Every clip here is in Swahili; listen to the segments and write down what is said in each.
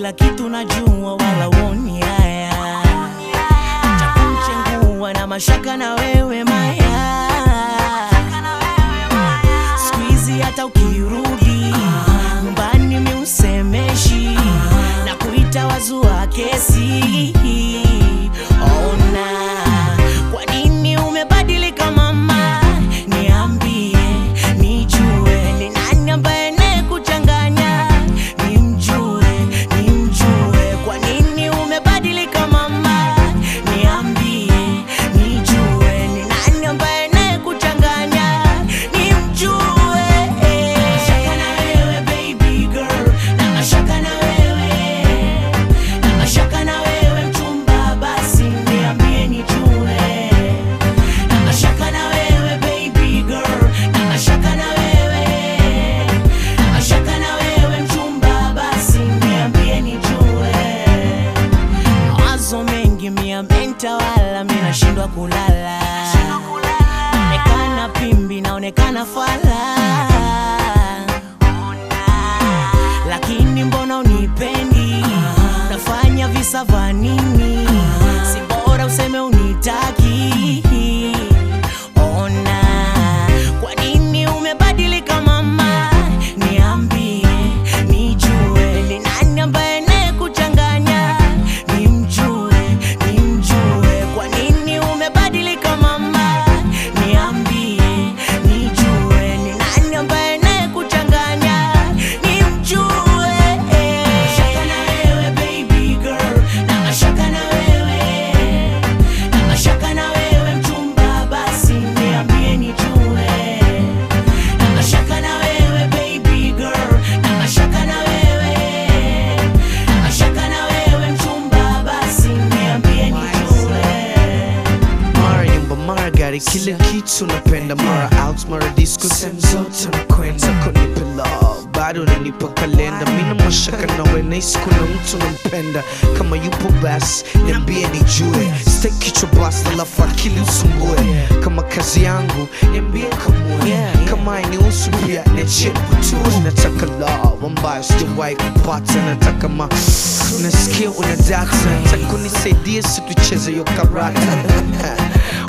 kila kitu najua wala uoni haya. Acha kuchengua na mashaka na wewe Maya. Squeezy hata ukirudi nyumbani mi usemeshi na kuita wazua kesi. Ona kwa nini umebadilika mama, niambie nijue ni nani ambaye nekuchanganya, nimjue kwa nini umebadilika mama, niambie nijue ni nani ambaye nekuchanganya, nimjue. Mashaka na wewe baby girl, na mashaka na wewe, na mashaka na wewe mchumba, basi niambie nijue. Na mashaka na wewe baby girl, na mashaka na wewe, na mashaka na wewe mchumba, basi niambie nijue. Mawazo mengi mia mentawala, mi nashindwa kulala. Naonekana pimbi, naonekana fala, lakini mbona unipendi? Nafanya visa vya nini? Si bora useme unitaki. Ona kwa nini umebadilika mama, niambie nijue ni nani ambaye nekuchanganya, nimjue kwa nini umebadilika mama, niambie nijue ni nani ambaye nekuchanganya, nimjue. Mashaka na wewe baby girl, na mashaka na wewe, na mashaka na wewe mchumba, basi niambie nijue. Na mashaka na wewe baby girl, na mashaka na wewe, na mashaka na wewe mchumba, basi niambie nijue. Mara nyumba mara gari, kila kitu napenda, mara out mara disco, sehemu zote nakwenda. Kunipe love bado unanipa kalenda, mina mashaka nawe nahisi kuna mtu nampenda. Kama yupo basi niambie nijue, stay kichwa basi alafu akili usumbue. Kama kazi yangu niambie kamue, kama hainihusu pia niachie kutue. Nataka love ambayo sijawahi kupata, nataka nasikia unadata, nataka unisaidie si tucheze yo karata.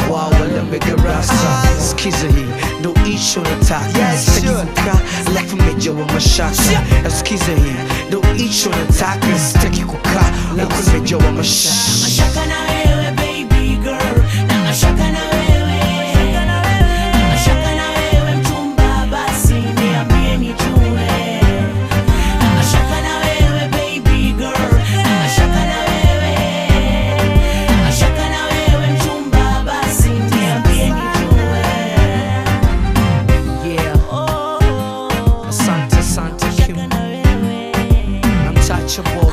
Wow, wala megarasa, sikiza hii ndo isho nataka. Sitaki kukaa alafu mejawa mashaka. Sikiza hii ndo isho nataka. Sitaki kukaa alafu mejawa mashaka. Mashaka na wewe baby girl, na mashaka na wewe, na mashaka na wewe mchumba, basi niambie nijue. Na mashaka na wewe baby girl, na mashaka na wewe, na mashaka na wewe mchumba, basi niambie nijue. Yeah, Oh, asante mashaka Kim, na wewe, untouchable.